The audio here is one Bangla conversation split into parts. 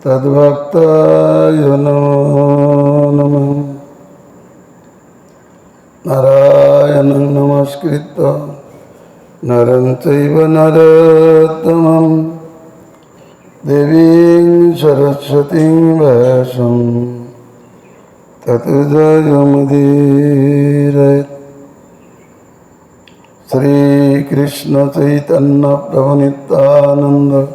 तद्भक्ताय नमो नमः। नारायणं नमस्कृत्य नरं चैव नरोत्तमं देवीं सरस्वतीं व्यासं ततो जयमुदीरयेत्। श्रीकृष्ण चैतन्य प्रभु नित्यानंद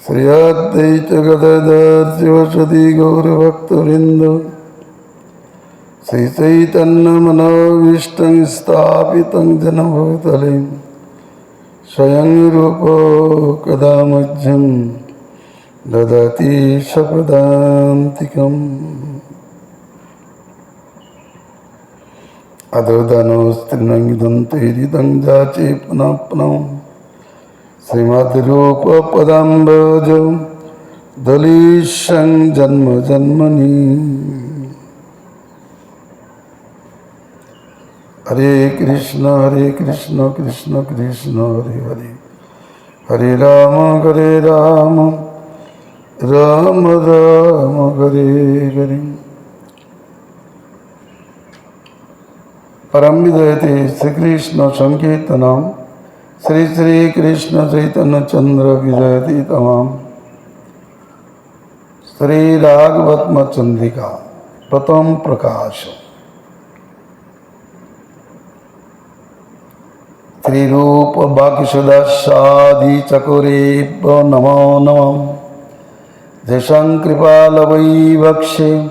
श्री अद्वैत गदाधर शिवसदि गौरभक्तवृंद श्री चैतन्य मनोभीष्टं स्थापितं जन भूतले स्वयं रूप कदा मह्यं ददाति स्वपदान्तिकम्। अदोदनोस्त्रिनङ्गिदन्तैरिदं जाचे पुनः पुनः श्रीमद्रूपपदाम्बोज दलीशं जन्म जन्मनि। हरे कृष्ण कृष्ण कृष्ण हरे हरे, हरे राम राम राम हरे हरे। परम विजयते श्री कृष्ण संकीर्तनम श्री श्री कृष्ण चैतन्य चंद्र विजयती तमाम। श्री रागवत्म चंद्रिका प्रथम प्रकाश। श्री रूप बाक्सुदासादि चकोरेभ्यो नमो नमः। जयशं कृपालवै वक्षे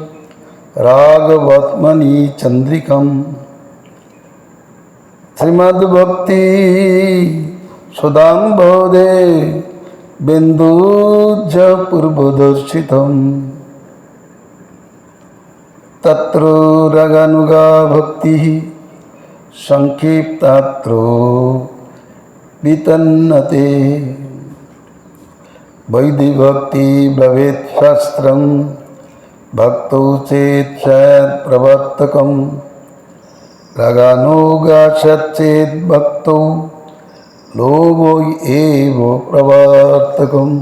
रागवत्मनि चंद्रिकम्। श्रीमद्भक्ति सुधाम्बोधे बिंदुज पूर्वदर्शितम्। तत्र रगानुगा भक्ति संक्षिप्तात्रो वितन्नते। वैदिभक्ति ब्रवेत् शास्त्रं भक्तो चेत् स्यात् प्रवर्तकम्। रागानुगाश्चेत् भक्तो लोभो एव प्रवर्तकम्।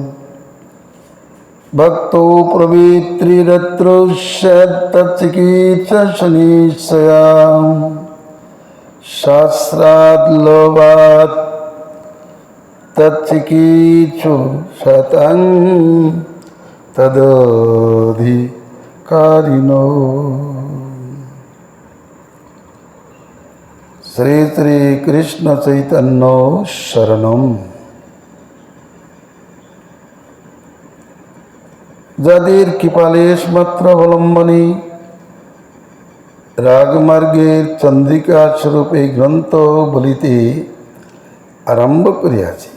भक्तो प्रवृत्तिरत्र स्यात् तच्चिकीर्षनिश्चया। शास्त्रात् लोभात् तच्चिकीर्षुषतं तदधिकारिणो। श्री श्री कृष्ण चैतन्य शरणम। যাদের কৃপালেশ মাত্র অবলম্বনে রাগমার্গের চন্দ্রিকা স্বরূপ এই গ্রন্থ বলিতে আরম্ভ করিয়াছি।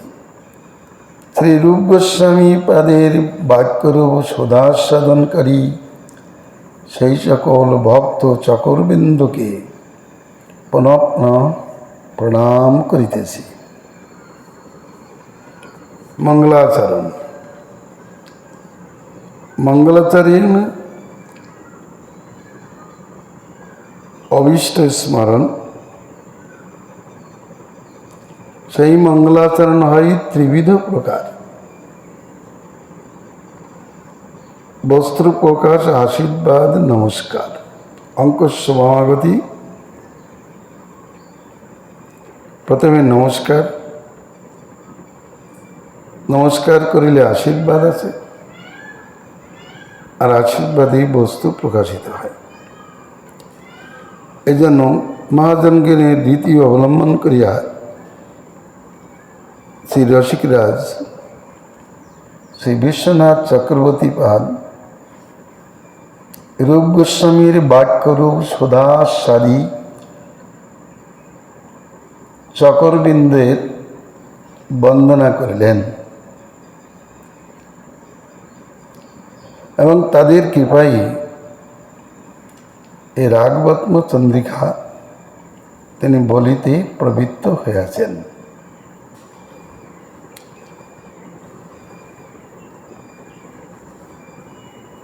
শ্রী রূপ গোস্বামী পাদের বাক্যরূপ সদাস্বাদনকারী সেই সকল ভক্ত চকরবিন্দুকে पुनः पुनः प्रणाम करितेছি। मंगलाचरण। मंगलाचरण अभीष्ट स्मरण। সেই मंगलाचरण হয় त्रिविध प्रकार। वस्त्र प्रकाश आशीर्वाद नमस्कार। अंक समागति। प्रथमे नमस्कार। नमस्कार करिले आशीर्वाद आछे और आशीर्वादे वस्तु प्रकाशित है। एजন্য महाजनगणের रीति अवलम्बन करिया श्री रसिकराज श्री विश्वनाथ चक्रवर्ती पाद रूप गोस्वामीर बाक्यरूप सुधासारी चकरबिंदेर वंदना करिलेन एवं तादेर कृपाय ए रागवत्म चंद्रिका तिनि बलिते प्रवृत्त हयेछेन।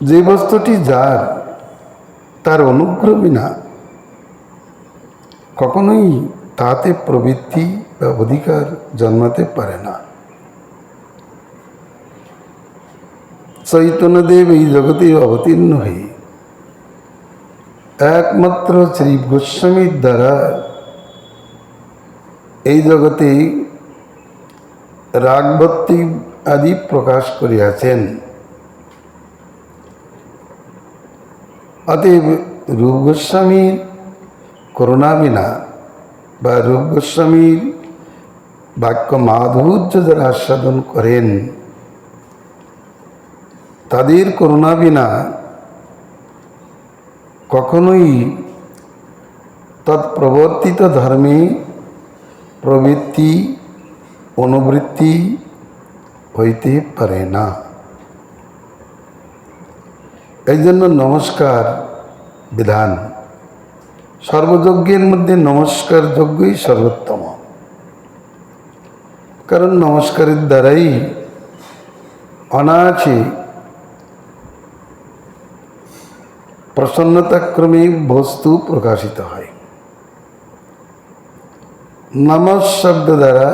जे वस्तुटी जार तार अनुग्रह बिना कखनोई ताते प्रवृत्ति বা অধিকার জন্মাতে পারে না। চৈতন্যদেব এই জগতে অবতীর্ণ হয়ে একমাত্র শ্রী গোস্বামীর দ্বারা এই জগতে রাগভক্তি আদি প্রকাশ করিয়াছেন। অতএব রূপ গোস্বামীর করুণা বিনা বা রূপ গোস্বামীর বাক্য মাধুর্য যারা আস্বাদন করেন, তাদের করুণা বিনা কখনোই তৎপ্রবর্তিত ধর্মে প্রবৃত্তি অনুবৃত্তি হইতে পারে না। এই জন্য নমস্কার বিধান, সর্বযজ্ঞের মধ্যে নমস্কার যজ্ঞই সর্বোত্তম। কারণ নমস্কারের দ্বারাই অনায়াসে প্রসন্নতাক্রমে বস্তু প্রকাশিত হয়। নমঃ শব্দ দ্বারা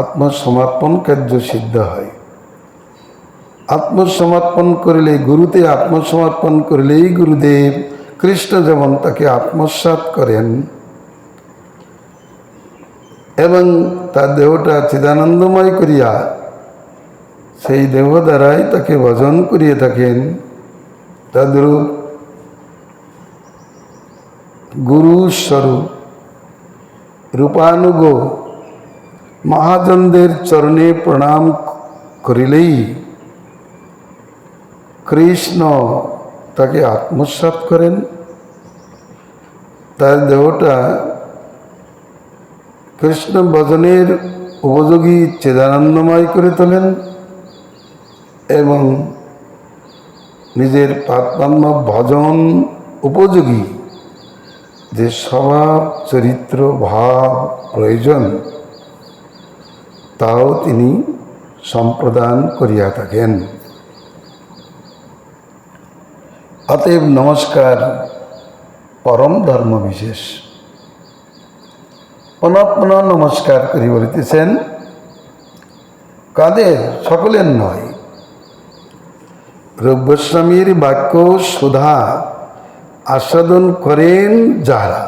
আত্মসমর্পণ কার্য সিদ্ধ হয়। আত্মসমর্পণ করিলে, গুরুতে আত্মসমর্পণ করিলেই গুরুদেব কৃষ্ণ যেমন তাকে আত্মসাৎ করেন এবং তার দেহটা চিদানন্দময় করিয়া সেই দেহ দ্বারাই তাকে ভজন করিয়ে থাকেন, তদ্রূপ গুরু স্বরূপ রূপানুগ মহাজনদের চরণে প্রণাম করিলেই কৃষ্ণ তাকে আত্মসাৎ করেন, তার দেহটা কৃষ্ণ ভজনের উপযোগী চেদানন্দময় করে তোলেন এবং নিজের পাত্মাত্ম ভজন উপযোগী যে স্বভাব চরিত্র ভাব প্রয়োজন তাও তিনি সম্প্রদান করিয়া থাকেন। অতএব নমস্কার পরম ধর্ম বিশেষ। পুনঃ পুনঃ নমস্কার করি বলিতেছেন, কাদের? সকলের নয়। রূপ গোস্বামীর বাক্য সুধা আস্বাদন করেন যারা,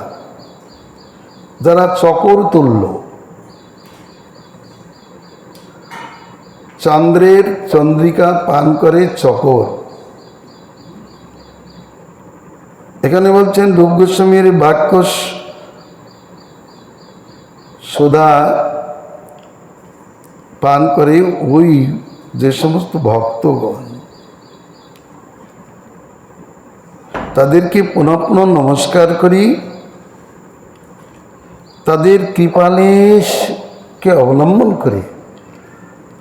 যারা চকর তুল্য, চন্দ্রের চন্দ্রিকা পান করে চকর। এখানে বলছেন রূপ গোস্বামীর বাক্য সুধা পান করে ওই যে সমস্ত ভক্তগণ, তাদেরকে পুনঃ পুনঃ নমস্কার করি। তাদের কৃপালেশকে অবলম্বন করে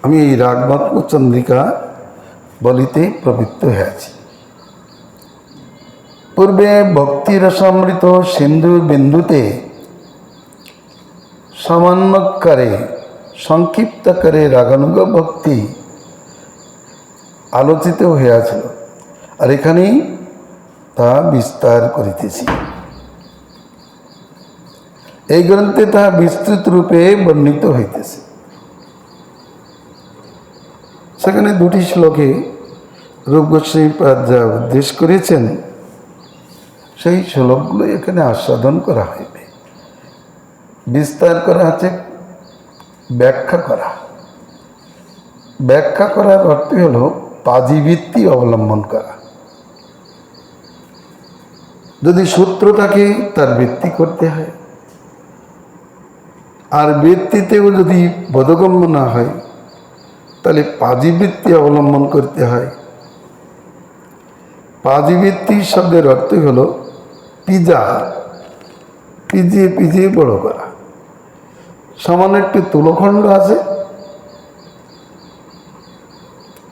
আমি এই রাগমাত্ম চন্দ্রিকা বলিতে প্রবৃত্ত হয়েছি। পূর্বে ভক্তি রসামৃত সিন্ধু বিন্দুতে সামান্যকারে সংক্ষিপ্তকারে রাগানুগ ভক্তি আলোচিত হইয়াছিল, আর এখানেই তা বিস্তার করিতেছি। এই গ্রন্থে তাহা বিস্তৃত রূপে বর্ণিত হইতেছে। সেখানে দুটি শ্লোকে রূপ গোস্বামীপাদ যা উদ্দেশ্য করেছেন সেই শ্লোকগুলো এখানে আস্বাদন করা হইবে। বিস্তার করা আছে ব্যাখ্যা করা। ব্যাখ্যা করার অর্থ হল পাজিবৃত্তি অবলম্বন করা। যদি সূত্র থাকে তার বৃত্তি করতে হয়, আর বৃত্তিতেও যদি বোধগম্য না হয় তাহলে পাজিবৃত্তি অবলম্বন করতে হয়। পাজিবৃত্তি শব্দের অর্থ হল পিজা, পিজিয়ে পিজিয়ে বড় করা। সামান্য একটি তুলখণ্ড আছে,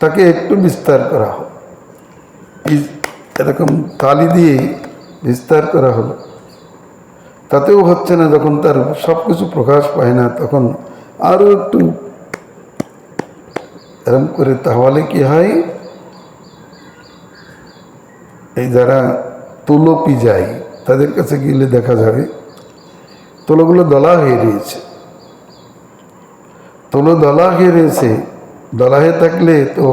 তাকে একটু বিস্তার করা হয়, এরকম তালি দিয়ে বিস্তার করা হলো, তাতেও হচ্ছে না। যখন তার সব কিছু প্রকাশ পায় না তখন আরও একটু এরকম করে, তাহলে কি হয়, এই যারা তুলো পিজায় তাদের কাছে গেলে দেখা যাবে তুলোগুলো দলা হয়ে রয়েছে। তুলো দলা হয়ে রয়েছে, দলা হয়ে থাকলে তো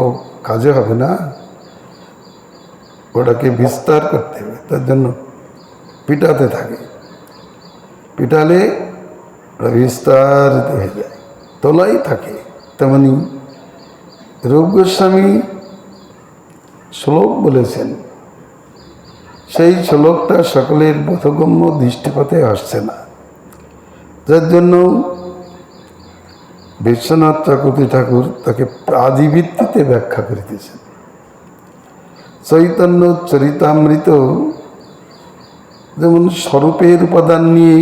কাজে হবে না, ওটাকে বিস্তার করতে হবে। তার জন্য পিটাতে থাকে, পিটালে ওটা বিস্তারিত হয়ে যায়, তোলাই থাকে। তেমনি রূপ গোস্বামী শ্লোক বলেছেন, সেই শ্লোকটা সকলের বোধগম্য দৃষ্টিপথে আসছে না, যার জন্য বিশ্বনাথ চক্রবর্তী ঠাকুর তাকে প্রাদিভিত্তিতে ব্যাখ্যা করিতেছেন। চৈতন্য চরিতামৃত যেমন স্বরূপের উপাদান নিয়ে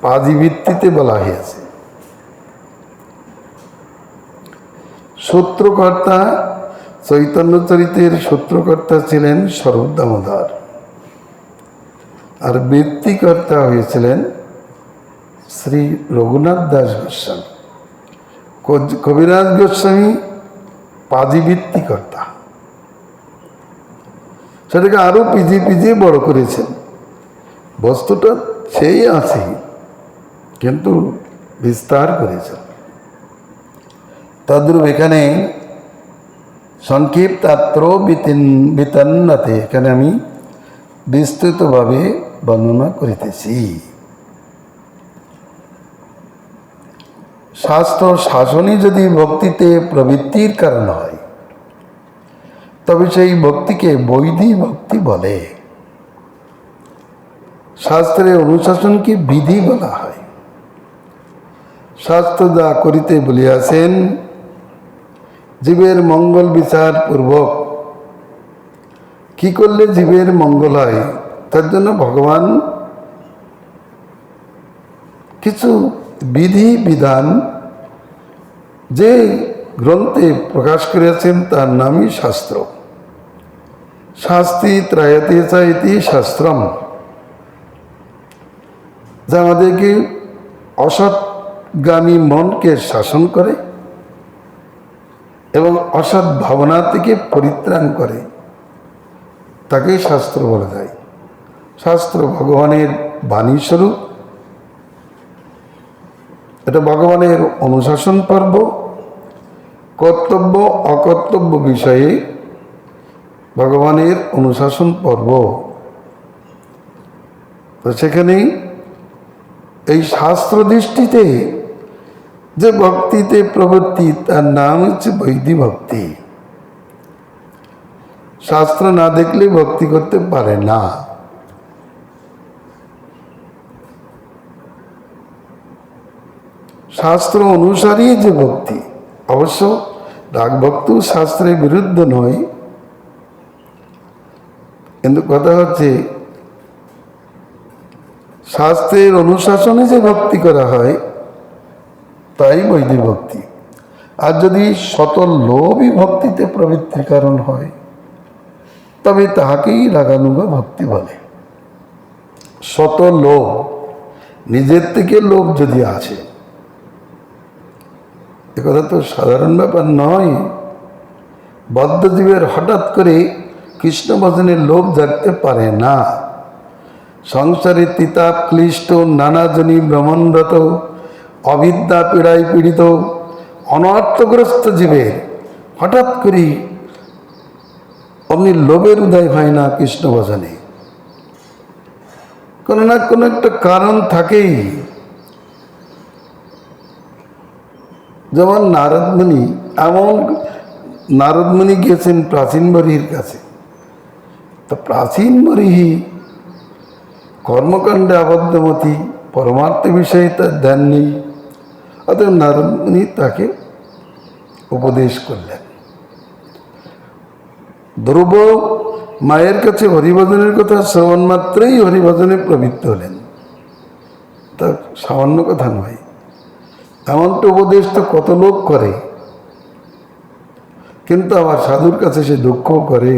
প্রাদিভিত্তিতে বলা হয়েছে। সূত্রকর্তা চৈতন্য চরিতের সূত্রকর্তা ছিলেন স্বরূপ দামোদর, আর বৃত্তিকর্তা হয়েছিলেন শ্রী রঘুনাথ দাস গোস্বামী। কবিরাজ গোস্বামী পাদিবৃত্তিকর্তা, সেটাকে আরো পিজিয়ে পিজিয়ে বড় করেছেন। বস্তুটা সেই আছে, কিন্তু বিস্তার করেছেন। তদ্রূপ এখানে সংক্ষিপ্তাত্র বিতন্নতে, এখানে আমি বিস্তৃতভাবে বর্ণনা করিতেছি। শাস্ত্র শাসনই যদি ভক্তিতে প্রবৃত্তির কারণ হয়, তবে সেই ভক্তিকে বৈধি ভক্তি বলে। শাস্ত্রে অনুশাসনকে বিধি বলা হয়। শাস্ত্র যা করিতে বলিয়াছেন, জীবের মঙ্গল বিচার পূর্বক কি করলে জীবের মঙ্গল হয়, তার জন্য ভগবান কিছু বিধি বিধান যে গ্রন্থে প্রকাশ করেছেন তার নামই শাস্ত্র। শাস্তি ত্রায়তে চাইতি শাস্ত্রম, যা আমাদেরকে অসৎগামী মনকে শাসন করে এবং অসৎ ভাবনা থেকে পরিত্রাণ করে, তাকে শাস্ত্র বলা যায়। শাস্ত্র ভগবানের বাণী স্বরূপ, এটা ভগবানের অনুশাসন পর্ব, কর্তব্য অকর্তব্য বিষয়ে ভগবানের অনুশাসন পর্ব। তো সেখানেই এই শাস্ত্র দৃষ্টিতে যে ভক্তিতে প্রবৃত্তি, তার নাম হচ্ছে বৈধি ভক্তি। শাস্ত্র না দেখলে ভক্তি করতে পারে না। শাস্ত্র অনুসারী যে ভক্তি, অবশ্য রাগ ভক্তি শাস্ত্রের বিরুদ্ধে নয়, কিন্তু কথা হচ্ছে শাস্ত্রের অনুশাসনে যে ভক্তি করা হয় তাই বৈদিক ভক্তি। আর যদি শত লোভই ভক্তিতে প্রবৃত্তির কারণ হয়, তবে তাহাকেই রাগানুগা ভক্তি বলে। শত লোভ, নিজের থেকে লোভ যদি আছে, এ কথা তো সাধারণ ব্যাপার নয়। বদ্ধজীবের হঠাৎ করে কৃষ্ণ ভজনের লোভ জাগতে পারে না। সংসারে তিতাপ ক্লিষ্ট, নানাজনী ভ্রমণরত, অবিদ্যা পীড়ায় পীড়িত অনর্থগ্রস্ত জীবের হঠাৎ করে অমনি লোভের উদয় হয় না কৃষ্ণ ভজনে। কোনো না কোনো একটা কারণ থাকেই। যেমন নারদমুনি, এমন নারদমুনি গিয়েছেন প্রাচীন বরির কাছে, তো প্রাচীন বরি কর্মকাণ্ডে আবদ্ধমতি, পরমার্থ বিষয়ে তার ধ্যান নেই। অতএব নারদমুনি তাকে উপদেশ করলেন। ধ্রুব মায়ের কাছে হরিভজনের কথা শ্রবণ মাত্রই হরিভজনে প্রবৃত্ত হলেন। তা সামান্য কথা নয়, এমনটা উপদেশ তো কত লোক করে, কিন্তু আবার সাধুর কাছে সে দুঃখ করে।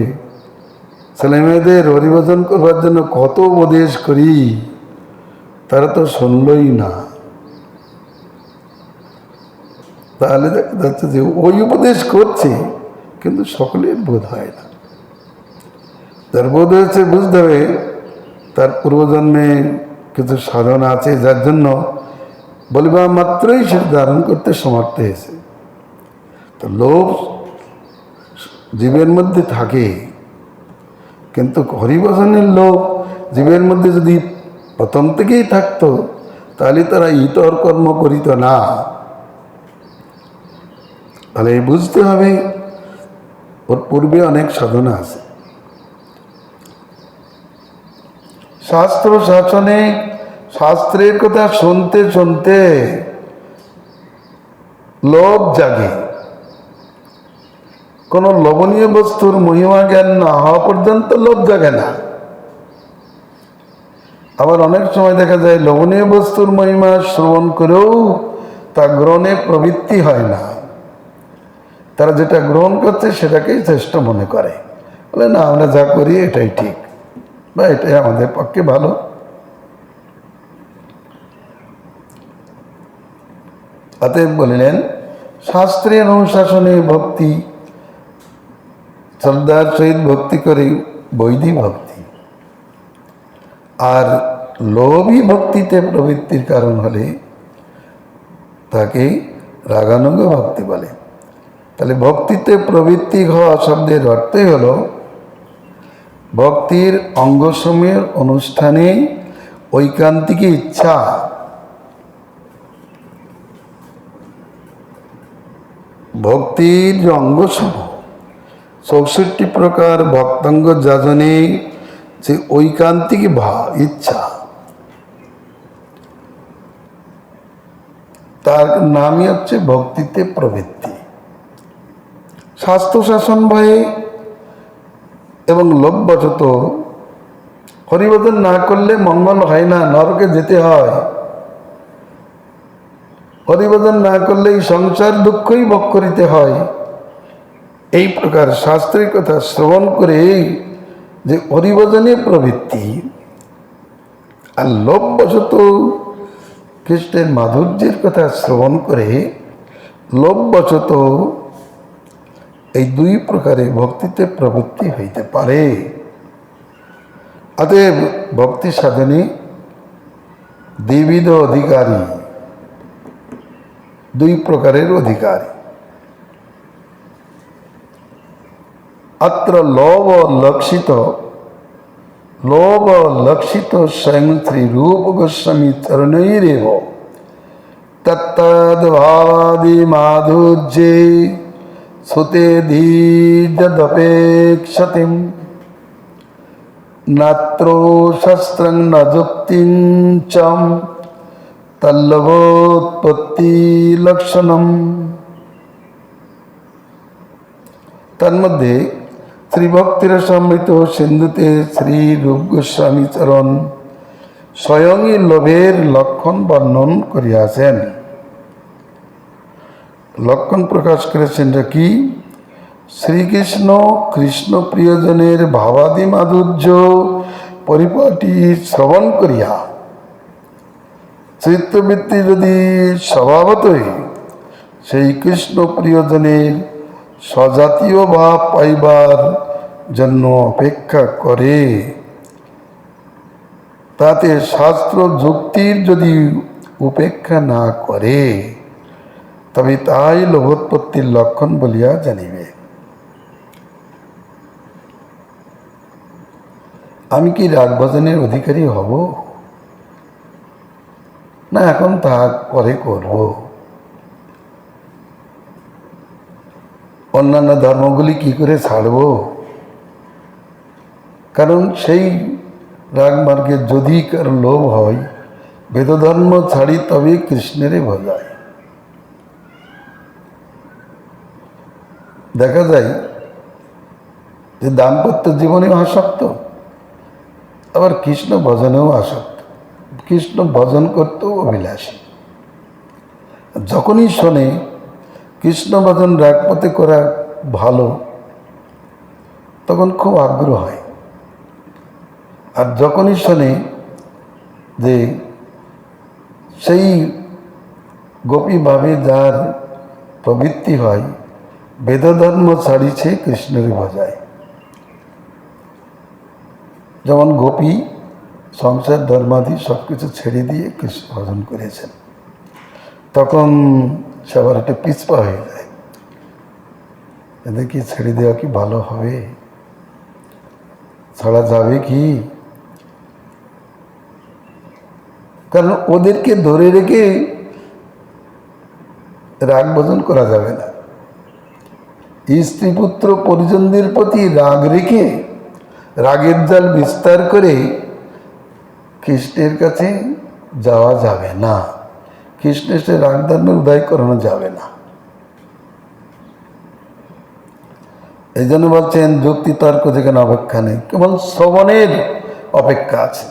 ছেলে মেয়েদের হরিভজন করবার জন্য কত উপদেশ করি, তারা তো শুনলই না। তাহলে দেখা যাচ্ছে যে ওই উপদেশ করছে, কিন্তু সকলের বোধ হয় না। যার বোধ হয়েছে বুঝতে হবে তার পূর্বজন্মে কিছু সাধনা আছে, যার জন্য বলিবা মাত্রই সে ধারণ করতে সমর্থ হয়েছে। তো লোভ জীবের মধ্যে থাকে, কিন্তু হরিভজনের লোক জীবের মধ্যে যদি প্রথম থেকেই থাকতো তাহলে তারা ইতর কর্ম করিত না। তাহলে বুঝতে হবে ওর পূর্বে অনেক সাধনা আছে। শাস্ত্র শাসনে শাস্ত্রের কথা শুনতে শুনতে লোভ জাগে। কোন লোভনীয় বস্তুর মহিমা জ্ঞান না হওয়া পর্যন্ত লোভ জাগে না। আবার অনেক সময় দেখা যায় লোভনীয় বস্তুর মহিমা শ্রবণ করেও তা গ্রহণে প্রবৃত্তি হয় না। তারা যেটা গ্রহণ করছে সেটাকেই শ্রেষ্ঠ মনে করে, বলে না আমরা যা করি এটাই ঠিক বা এটাই আমাদের পক্ষে ভালো। অতএব বলিলেন শাস্ত্রের অনুশাসনে ভক্তি, শ্রদ্ধার সহিত ভক্তি করে বৈধি ভক্তি। আর লোভী ভক্তিতে প্রবৃত্তির কারণ হলে তাকে রাগানুগ ভক্তি বলে। তাহলে ভক্তিতে প্রবৃত্তি হওয়া শব্দের অর্থই হলো ভক্তির অঙ্গসমূহের অনুষ্ঠানে ঐকান্তিক ইচ্ছা, ভক্তির যে অঙ্গসমূহ 64 প্রকার ভক্তাঙ্গ যাজনে যে ঐকান্তিক ইচ্ছা, তার নামই হচ্ছে ভক্তিতে প্রবৃত্তি। শাস্ত্র শাসন ভয়ে এবং লোভবশত হরিভজন না করলে মঙ্গল হয় না, নরকে যেতে হয়। হরিভজন না করলে এই সংসার দুঃখই ভোগ করিতে হয়। এই প্রকার শাস্ত্রের কথা শ্রবণ করে যে হরিভজনে প্রবৃত্তি আর লোভবশত কৃষ্ণের মাধুর্যের কথা শ্রবণ করে লোভবশত, এই দুই প্রকারে ভক্তিতে প্রবৃত্তি হইতে পারে। অতএব ভক্তি সাধনে দ্বিবিধ অধিকারী, দুই প্রকারের অধিকারী। অত্র লোভ লক্ষিত স্বয়ং শ্রী রূপ গোস্বামী চরণৈরেব তত্তদ্ভাবাদি মাধুর্যে সুতে ধীর্যদপেক্ষতে নাত্র শস্ত্রং ন যুক্তিং চ তল্লভোৎপত্তি লক্ষণম। তন্মধ্যে শ্রীভক্তিরসামৃত সিন্ধুতে শ্রী রূপ গোস্বামী চরণ স্বয়ংই লোভের লক্ষণ বর্ণন করিয়াছেন। লক্ষণ প্রকাশ করেছেন কি? শ্রীকৃষ্ণ কৃষ্ণ প্রিয়জনের ভাবাদি মাধুর্য পরিপাটি শ্রবণ করিয়া চিত্তবৃত্তি যদি স্বভাবতই সেই কৃষ্ণ প্রিয়জনের স্বজাতীয় ভাব পাইবার জন্য অপেক্ষা করে, তাতে শাস্ত্র যুক্তির যদি উপেক্ষা না করে তবে তাই লোভোৎপত্তির লক্ষণ বলিয়া জানিবে। আমি কি রাগ ভজনের অধিকারী হব না এখন তা পরে করব? অন্যান্য ধর্মগুলি কি করে ছাড়ব? কারণ সেই রাগ মার্গে যদি কারো লোভ হয়, বেদধর্ম ছাড়ি তবে কৃষ্ণেরই ভজায়। দেখা যায় যে দাম্পত্য জীবনেও আসক্ত, আবার কৃষ্ণ ভজনেও আসক্ত, কৃষ্ণ ভজন করতেও অভিলাষী। যখনই শোনে কৃষ্ণ ভজন রাগপথে করা ভালো, তখন খুব আগ্রহ হয়। আর যখনই শোনে যে সেই গোপীভাবে যার প্রবৃত্তি হয়, বেদধর্ম ছাড়িছে কৃষ্ণের ভজায়। যেমন গোপী সংসার ধর্মাদি সব কিছু ছেড়ে দিয়ে কৃষ্ণ ভজন করেছেন, তখন সবার একটা পিছপা হয়ে যায়। এদের কি ছেড়ে দেওয়া কি ভালো হবে? ছাড়া যাবে কি? কারণ ওদেরকে ধরে রেখে রাগ ভোজন করা যাবে না। স্ত্রী পুত্র পরিজনদের প্রতি রাগ রেখে রাগের জাল বিস্তার করে কৃষ্ণের কাছে যাওয়া যাবে না। কৃষ্ণের সে রাগ ধর্মের উদয় করানো যাবে না। এই জন্য বলছেন যুক্তি তর্ক যেখানে অপেক্ষা নেই, কেবল শ্রবণের অপেক্ষা আছে।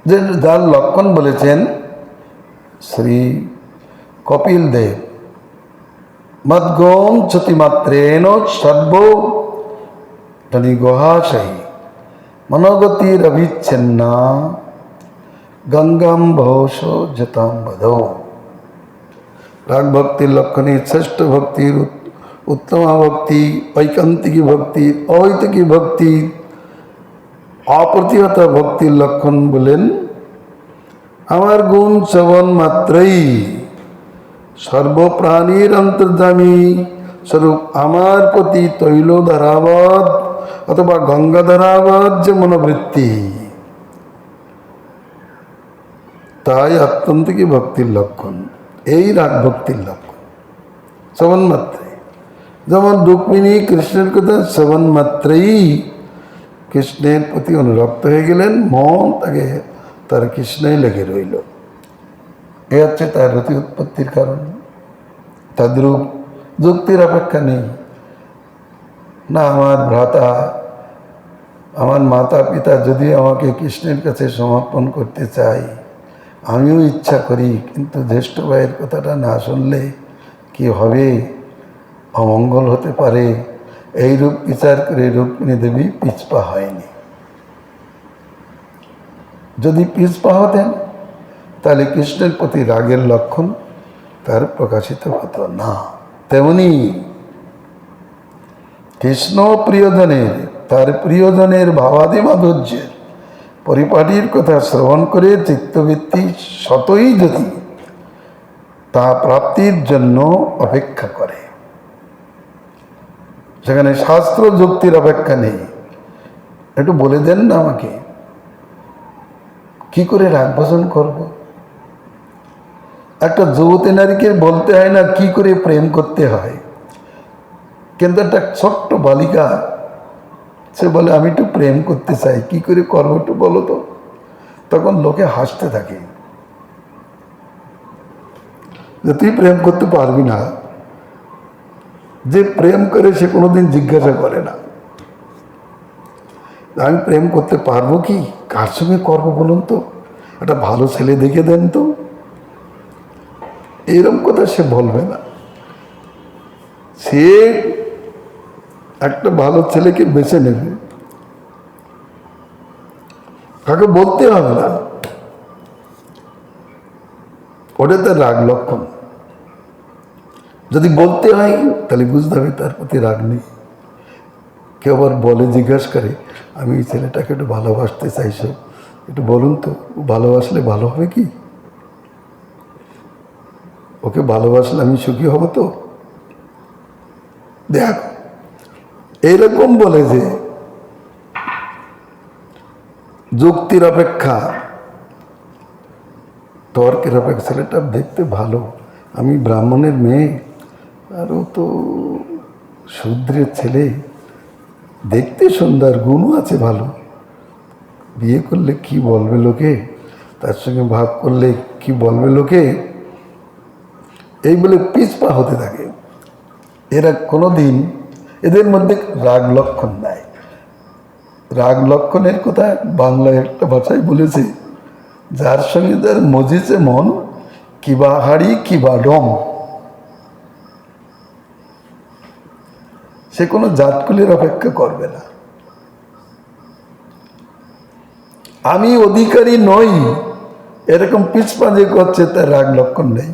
যে যার লক্ষণ বলেছেন শ্রী কপিল দেব, মদ্গোম চতিমাত্রেণ সর্ব গুহাশয়ী মনোগতির অভিচ্ছেন্না গঙ্গাম ভৌষ জতাম বধৌ। রাগ ভক্তির লক্ষণে শ্রেষ্ঠ ভক্তির উত্তমা ভক্তি, ঐকান্তিকী ভক্তি, অহৈতুকী ভক্তি, অপ্রতিহত ভক্তির লক্ষণ বলেন আমার গুণ শ্রবণ মাত্রই সর্বপ্রাণীর অন্তর্যামী স্বরূপ আমার প্রতি তৈল ধারাবৎ অথবা গঙ্গা ধারাবৎ যে মনোবৃত্তি, তাই আত্যন্তিকী ভক্তির লক্ষণ। এই রাগ ভক্তির লক্ষণ শ্রবণ মাত্রই। যেমন রুক্মিণী কৃষ্ণের কথা শ্রবণ মাত্রই কৃষ্ণের প্রতি অনুরক্ত হয়ে গেলেন, মন তাকে তার কৃষ্ণই লেগে রইল। এ হচ্ছে তার রতি উৎপত্তির কারণ। তদ্রূপ যুক্তির অপেক্ষা নেই। না আমার ভ্রাতা, আমার মাতা পিতা যদি আমাকে কৃষ্ণের কাছে সমর্পণ করতে চাই, আমিও ইচ্ছা করি, কিন্তু জ্যেষ্ঠ ভাইয়ের কথাটা না শুনলে কি হবে, অমঙ্গল হতে পারে, এই রূপ বিচার করে রুক্মিণী দেবী পিছপা হয়নি। যদি পিছপা হতেন তাহলে কৃষ্ণের প্রতি রাগের লক্ষণ তার প্রকাশিত হতো না। তেমনি কৃষ্ণ প্রিয়জনের, তার প্রিয়জনের ভাবাদি মাধুর্যের পরিপাটির কথা শ্রবণ করে চিত্তবৃত্তি শতই যদি তা প্রাপ্তির জন্য অপেক্ষা করে, সেখানে শাস্ত্র যুক্তির অপেক্ষা নেই। একটু বলে দেন না আমাকে, কি করে রাগ ভোজন করব? একটা যুবতী নারীকে বলতে হয় না কি করে প্রেম করতে হয়, কিন্তু একটা ছোট্ট বালিকা সে বলে আমি একটু প্রেম করতে চাই, কি করে করবো একটু বলো তো। তখন লোকে হাসতে থাকে যে তুই প্রেম করতে পারবি না। যে প্রেম করে সে কোনোদিন জিজ্ঞাসা করে না আমি প্রেম করতে পারবো কি, কার সঙ্গে করবো বলুন তো, একটা ভালো ছেলে দেখে দেন তো। এরকম কথা সে বলবে না। সে একটা ভালো ছেলেকে বেছে নেবে, কাকে বলতে হবে না। ওটা তার রাগ লক্ষণ। যদি বলতে হয় তাহলে বুঝতে হবে তার প্রতি রাগ নেই। কেউ আবার বলে, জিজ্ঞাসা করে আমি এই ছেলেটাকে একটু ভালোবাসতে চাইছো, একটু বলুন তো ভালোবাসলে ভালো হবে কি, ওকে ভালোবাসলে আমি সুখী হব তো। দেখ এইরকম বলে যে যুক্তির অপেক্ষা তর্কের অপেক্ষা, ছেলেটা দেখতে ভালো, আমি ব্রাহ্মণের মেয়ে আর ও তো শূদ্রের ছেলে, দেখতে সুন্দর, গুণও আছে ভালো, বিয়ে করলে কি বলবে লোকে, তার সঙ্গে ভাগ করলে কি বলবে লোকে, এই বলে পিছপা হতে থাকে। এরা কোনোদিন এদের মধ্যে রাগ লক্ষণ নাই। রাগ লক্ষণের কথা বাংলায় একটা ভাষায় বলেছে, যার সঙ্গে যার মজিছে মন, কিবা হাড়ি কিবা ডম, সে কোনো জাতকুলের অপেক্ষা করবে না। আমি অধিকারী নই এরকম পিছপা যে করছে তার রাগ লক্ষণ নেই,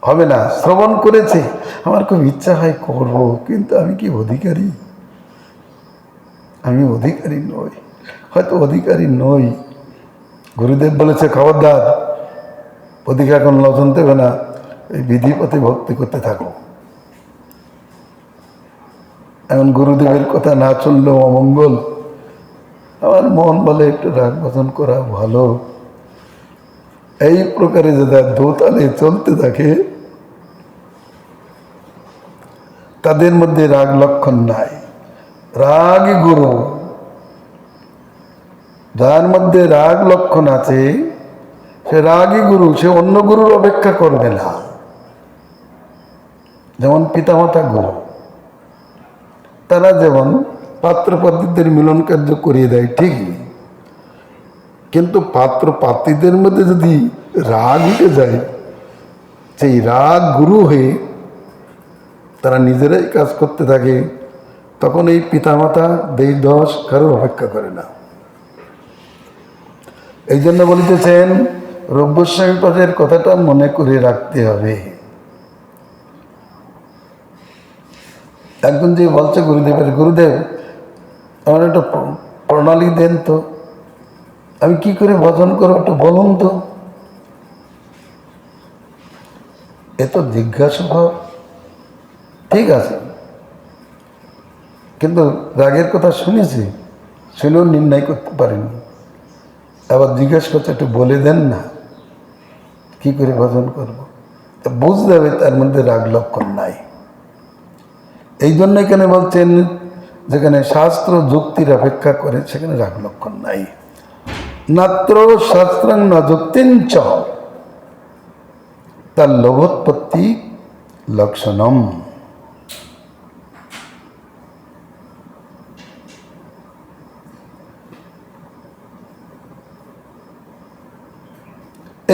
হবে না। শ্রবণ করেছে, আমার খুব ইচ্ছা হয় করব, কিন্তু আমি কি অধিকারী? আমি অধিকারী নই, হয়তো অধিকারী নই। গুরুদেব বলেছে খবরদার অধিকার এখন লজন দেবে না, এই বিধিপথে ভক্তি করতে থাকো। এমন গুরুদেবের কথা না চললেও অমঙ্গল, আমার মন বলে একটু রাগ ভজন করা ভালো। এই প্রকারে যারা দোতালে চলতে থাকে তাদের মধ্যে রাগ লক্ষণ নাই। রাগই গুরু। যার মধ্যে রাগ লক্ষণ আছে সে রাগই গুরু, সে অন্য গুরুর অপেক্ষা করবে না। যেমন পিতামাতা গুরু, তারা যেমন পাত্র পাত্রীদের মিলন কার্য করিয়ে দেয় ঠিকই, কিন্তু পাত্র পাত্রীদের মধ্যে যদি রাগ উঠে যায়, সেই রাগ গুরু হয়ে তারা নিজেরাই কাজ করতে থাকে, তখন এই পিতামাতা দেশ দশ কারোর অপেক্ষা করে না। এই জন্য বলিতেছেন রূপ গোস্বামী পাদের কথাটা মনে করে রাখতে হবে। একজন যে বলছে গুরুদেবের, গুরুদেব আমার একটা প্রণালী দেন তো, আমি কি করে ভজন করবো একটু বলুন তো। এ তো জিজ্ঞাসা ভাব, ঠিক আছে, কিন্তু রাগের কথা শুনেছি, শুনেও নির্ণয় করতে পারিনি, আবার জিজ্ঞাসা করছে একটু বলে দেন না কি করে ভজন করবো। তা বুঝতে হবে তার মধ্যে রাগ লক্ষণ নাই। এই জন্য এখানে বলছেন যেখানে শাস্ত্র যুক্তির অপেক্ষা করে সেখানে রাগ লক্ষণ নাই। নাত্র শাস্ত্রাং না যুক্তিঞ্চ তার লোভোৎপত্তি লক্ষণম।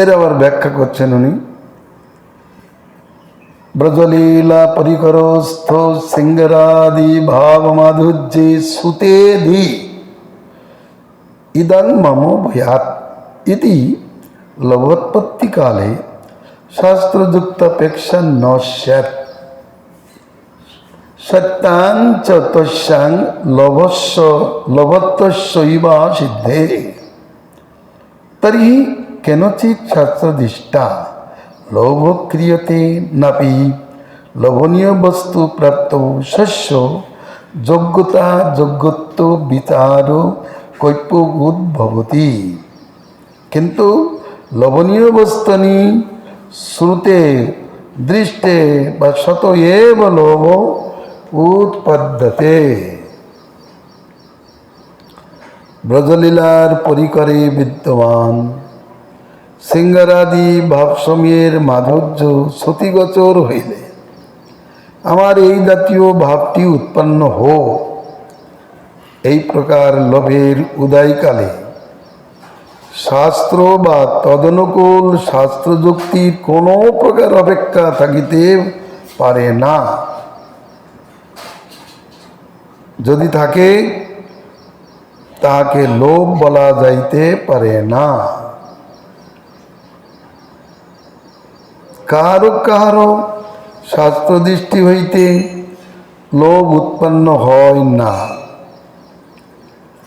এর আবার ব্যাখ্যা করছেন উনি, ব্রজলীলা পরিকরস্থ সিংহরাদি ভাব মাধুর্যে সুতেধি ইদং মম ভয়াত ইতি লভোৎপত্তি কালে শাস্ত্রযুক্তাপেক্ষা ন স্যাৎ সত্যাঞ্চ তস্যাং লভত্বস্যৈবা সিদ্ধে তর্হি কেনচিৎ শাস্ত্রদিষ্টা লোভ ক্রিয়তে নাপি লোভনীয় বস্তু প্রাপ্ত শস্য যোগ্যতা যোগ্যত্ব বিচার কৈপ্য উদ্ভবতি। কিন্তু লোভনীয় বস্তুনি শ্রুতে দৃষ্টে বা শত এব লোভ উৎপদ্যতে। ব্রজলীলার পরিকরে বিদ্যমান সিংহরাদি ভাবসমূহের মাধুর্য শ্রুতিগোচর হইলে আমার এই জাতীয় ভাবটি উৎপন্ন হোক, এই প্রকার লোভের উদয়কালে শাস্ত্র বা তদনুকূল শাস্ত্র যুক্তির কোনো প্রকার অপেক্ষা থাকিতে পারে না। যদি থাকে তাকে লোভ বলা যাইতে পারে না। কাহারো কাহারো শাস্ত্র দৃষ্টি হইতে লোভ উৎপন্ন হয় না,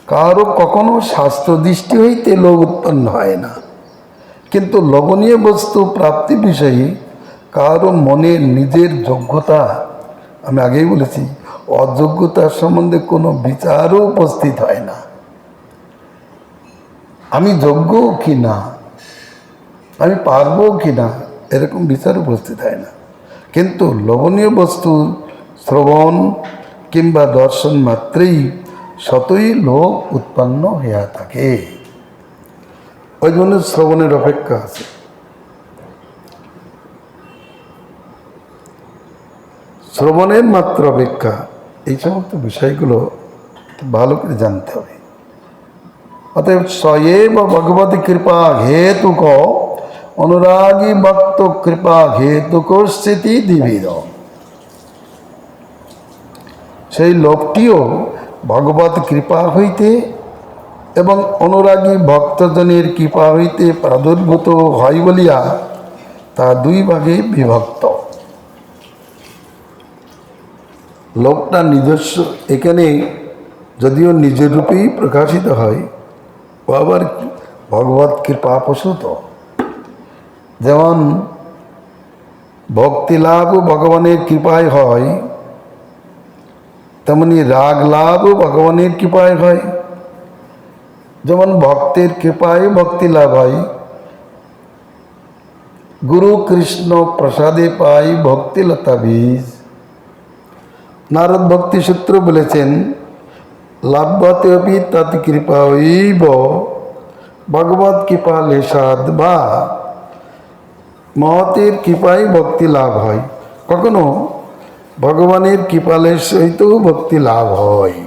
কারো কখনো শাস্ত্র দৃষ্টি হইতে লোভ উৎপন্ন হয় না। কিন্তু লোভনীয় বস্তু প্রাপ্তি বিষয়ে কারো মনে নিজের যোগ্যতা, আমি আগেই বলেছি অযোগ্যতার সম্বন্ধে কোনো বিচারও উপস্থিত হয় না। আমি যোগ্য কি না, আমি পারবো কি না, এরকম বিচার উপস্থিত হয় না। কিন্তু লোভনীয় বস্তু শ্রবণ কিংবা দর্শন মাত্রেই শতই লোভ উৎপন্ন হইয়া থাকে। ওই জন্য শ্রবণের অপেক্ষা আছে। শ্রবণের মাত্র অপেক্ষা, এই সমস্ত বিষয়গুলো ভালো করে জানতে হবে। অতএব স্বয়েব ভগবতী কৃপা হেতুক অনুরাগী ভক্ত কৃপা হেতুক স্থিতি দিবির। সেই লোকটিও ভগবত কৃপা হইতে এবং অনুরাগী ভক্তজনের কৃপা হইতে প্রাদুর্ভূত হয় বলিয়া তা দুই ভাগে বিভক্ত। লোকটা নিজস্ব, এখানে যদিও নিজের রূপেই প্রকাশিত হয়, ও আবার ভগবত কৃপা প্রসূত। যেমন ভক্তি লাভ ভগবানের কৃপায় হয়, তেমনি রাগ লাভ ভগবানের কৃপায় হয়। যেমন ভক্তের কৃপায় ভক্তি লাভ হয়, গুরু কৃষ্ণ প্রসাদে পাই ভক্তি লতা বীজ। নারদ ভক্তি সূত্র বলেছেন, লাভ্যতে অপি তৎ কৃপায়ৈব ভগবৎ কৃপা লেশাদ বা। মহতের কৃপায় ভক্তি লাভ হয়, কখনো ভগবানের কৃপালের সহিতও ভক্তি লাভ হয়।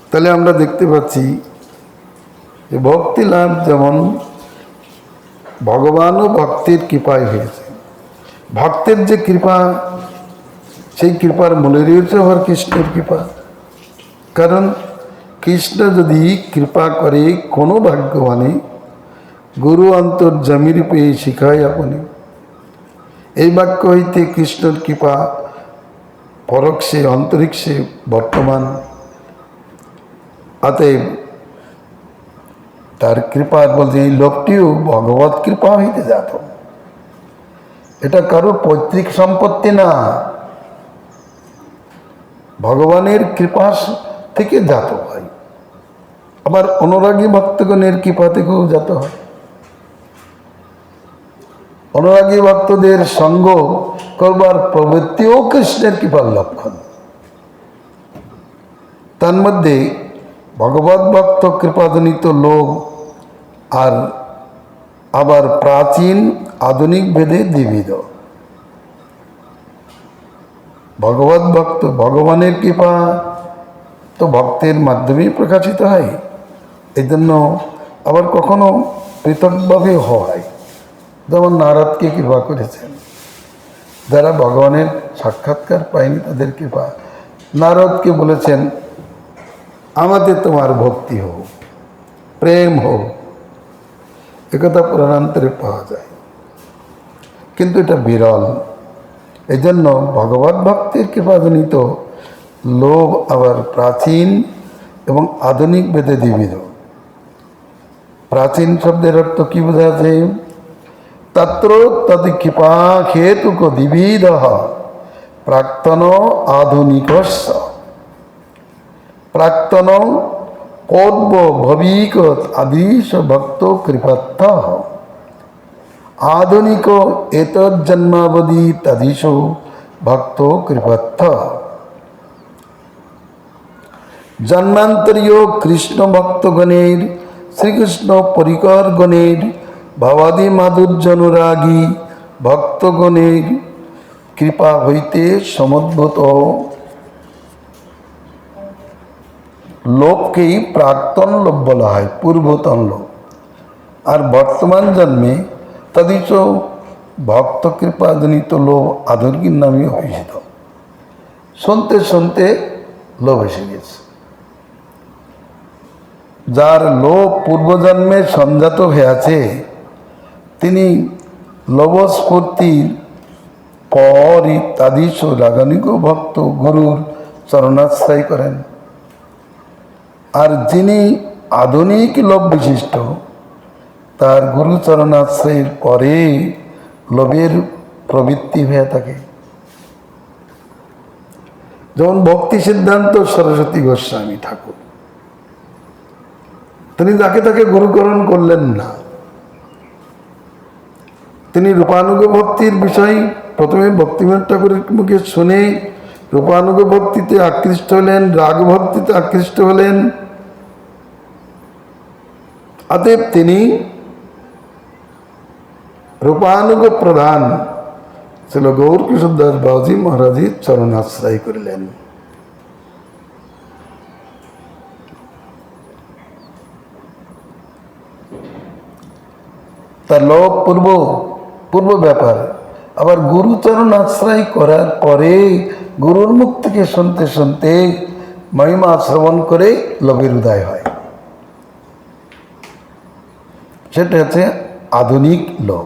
তাহলে আমরা দেখতে পাচ্ছি যে ভক্তি লাভ যেমন ভগবানও ভক্তের কৃপায় হয়েছে। ভক্তের যে কৃপা, সেই কৃপার মূলেরই হচ্ছে আবার কৃষ্ণের কৃপা। কারণ কৃষ্ণ যদি কৃপা করে কোনো ভাগ্যবানে, গুরু অন্তর্যামী রূপে শিখায় আপনি। এই বাক্য হইতে কৃষ্ণের কৃপা পরোক্ষে অন্তরিক্ষে বর্তমান। অতএব তার কৃপা বলতে এই লোকটিও ভগবত কৃপা হইতে জাত। এটা কারোর পৈতৃক সম্পত্তি না, ভগবানের কৃপা থেকে জাত হয়। আবার অনুরাগী ভক্তগণের কৃপা থেকেও জাত হয়। অনুরাগী ভক্তদের সঙ্গ করবার প্রবৃত্তিও কৃষ্ণের কৃপার লক্ষণ। তার মধ্যে ভগবত ভক্ত কৃপাজনিত লোক আর আবার প্রাচীন আধুনিক ভেদে দ্বিবিধ। ভগবত ভক্ত ভগবানের কৃপা তো ভক্তের মাধ্যমেই প্রকাশিত হয়, এই জন্য আবার কখনো পৃথকভাবে হয়। যেমন নারদকে কৃপা করেছেন, যারা ভগবানের সাক্ষাৎকার পায়নি তাদের কৃপা। নারদকে বলেছেন, আমাদের তোমার ভক্তি হোক, প্রেম হোক। একথা পুরাণান্তরে পাওয়া যায়, কিন্তু এটা বিরল। এই জন্য ভগবত ভক্তির কৃপাজনিত লোভ আবার প্রাচীন এবং আধুনিক ভেদে দ্বিবিধ। প্রাচীন শব্দের অর্থ কি বোঝাচ্ছে? তত্র তদ কৃপা হেতুক দ্বিবিধ প্রাক্তন আধুনিকস্য। প্রাক্তন কৌর্ব ভবিক আদিশ ভক্ত কৃপত্থ, আধুনিক এতজ্জন্মাবধি তদিশ ভক্ত কৃপত্থ। জন্মান্তরীয় কৃষ্ণ ভক্তগণের, শ্রীকৃষ্ণ পরিকরগণের, ভবাদি মাধুর্যানুরাগী ভক্তগণের কৃপা হইতে সমুদ্ভূত লোককেই প্রাক্তন লোক বলা হয়, পূর্বতন লোক। আর বর্তমান জন্মে তদিচ ভক্ত কৃপাজনিত লোক আধুনিক নামে হয়েছিল। শুনতে শুনতে লোভ এসে গেছে। যার লোভ পূর্বজন্মে সংজাত হয়ে আছে, তিনি লোভস্ফূর্তির পরই তাদিশ রাগানিক ভক্ত গুরুর চরণাশ্রয় করেন। আর যিনি আধুনিক লোভ বিশিষ্ট, তার গুরুচরণাশ্রয়ের পরে লোভের প্রবৃত্তি হয়ে থাকে। যেমন ভক্তি সিদ্ধান্ত সরস্বতী গোস্বামী ঠাকুর, তিনি যাকে তাকে গুরুকরণ করলেন না। তিনি রূপানুগ ভক্তির বিষয় প্রথমে ভক্তিবিনোদ ঠাকুরের মুখে শুনে রূপানুগ ভক্তিতে আকৃষ্ট হলেন, রাগ ভক্তিতে আকৃষ্ট হলেন। অতএব তিনি রূপানুগ প্রধান ছিল গৌর কিশোরদাস বাউজি মহারাজের চরণাশ্রয় করিলেন। তার লোভ পূর্ব ব্যাপার। আবার গুরুচরণ আশ্রয় করার পরে গুরুর মুখ থেকে শুনতে শুনতে মহিমা শ্রবণ করে লোভের উদয় হয়। সেটা হচ্ছে আধুনিক লোভ।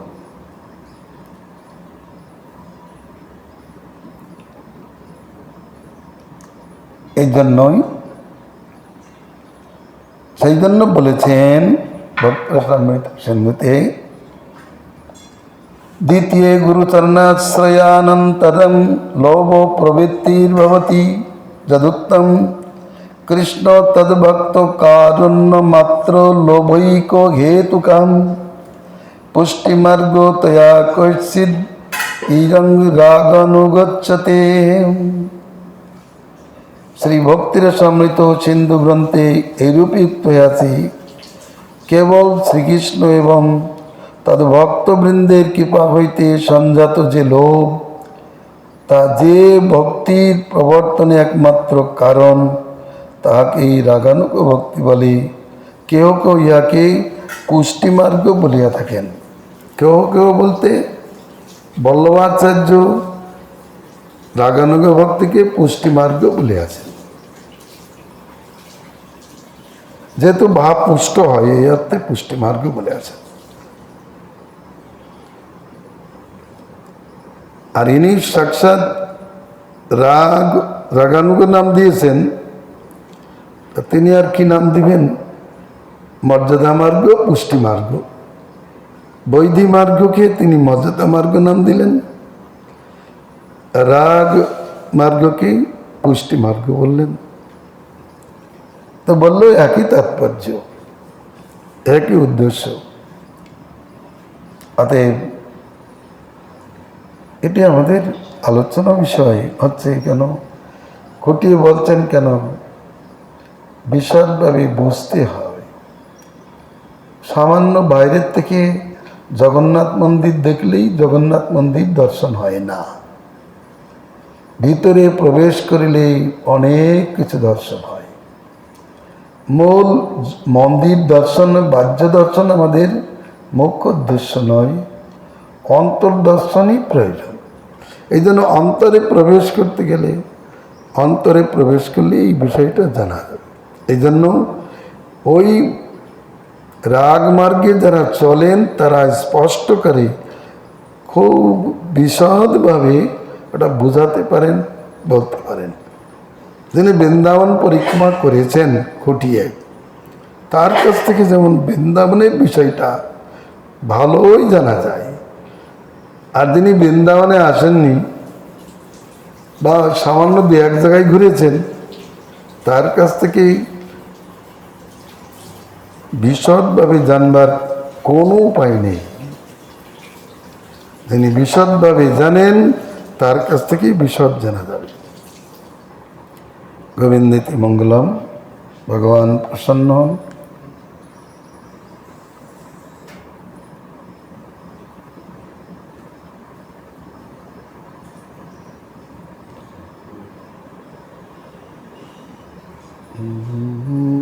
এই জন্যই সেই জন্য বলেছেন ভক্ত সিন্ধুতে, द्वितीये गुरुचरणाश्रयानन्तरं लोभो प्रवृत्तिर्भवति यदुक्तं कृष्ण तद्भक्तो कारुण्यमात्र लोभैको हेतुकम् पुष्टिमार्गो तया कश्चिद् ইরং রাগানুগচ্ছতে। শ্রী ভক্তির সমৃত সিন্ধু গ্রন্থে এইরূপই উক্ত হয়েছে, কেবল শ্রীকৃষ্ণ এবং তদ্ভক্তবৃন্দের কৃপা হইতে সংজাত যে লোভ, তা যে ভক্তির প্রবর্তনে একমাত্র কারণ, তাহাকেই রাগানুগ ভক্তি বলে। কেহ কেউ ইহাকে পুষ্টিমার্গ বলিয়া থাকেন। কেউ কেউ বলতে বল্লভাচার্য রাগানুগ ভক্তিকে পুষ্টিমার্গ বলিয়াছেন। যেহেতু ভাব পুষ্ট হয়, এই অর্থে পুষ্টিমার্গ বলিয়াছেন। আর ইনি সাক্ষাৎ রাগানুগ নাম দিয়েছেন, তিনি আর কি নাম দিবেন? মর্যাদা মার্গ, পুষ্টি মার্গ। বৈধি মার্গকে তিনি মর্যাদা মার্গ নাম দিলেন, রাগ মার্গকে পুষ্টি মার্গ বললেন। তো বললো একই তাৎপর্য, একই উদ্দেশ্য। অতএব এটি আমাদের আলোচনা বিষয় হচ্ছে। কেন খুঁটিয়ে বলছেন? কেন বিশদভাবে বুঝতে হবে। সামান্য বাইরের থেকে জগন্নাথ মন্দির দেখলেই জগন্নাথ মন্দির দর্শন হয় না, ভিতরে প্রবেশ করিলেই অনেক কিছু দর্শন হয়। মূল মন্দির দর্শন, বাহ্য দর্শন আমাদের মুখ্য উদ্দেশ্য নয়, অন্তর্দর্শনই প্রয়োজন। এই জন্য অন্তরে প্রবেশ করতে গেলে, অন্তরে প্রবেশ করলে এই বিষয়টা জানা যাবে। এই জন্য ওই রাগ মার্গে যারা চলেন তারা স্পষ্ট করে খুব বিশদভাবে ওটা বোঝাতে পারেন, বলতে পারেন। যিনি বৃন্দাবন পরিক্রমা করেছেন খুঁটিয়ে, তার কাছ থেকে যেমন বৃন্দাবনের বিষয়টা ভালোই জানা যায়। আর যিনি বৃন্দাবনে আসেননি বা সামান্য দু এক জায়গায় ঘুরেছেন, তার কাছ থেকে বিশদভাবে জানবার কোনো উপায় নেই। যিনি বিশদভাবে জানেন তার কাছ থেকেই বিশদ জানা যাবে। গোবিন্দেতি মঙ্গলম, ভগবান প্রসন্ন হন। Mm-hmm.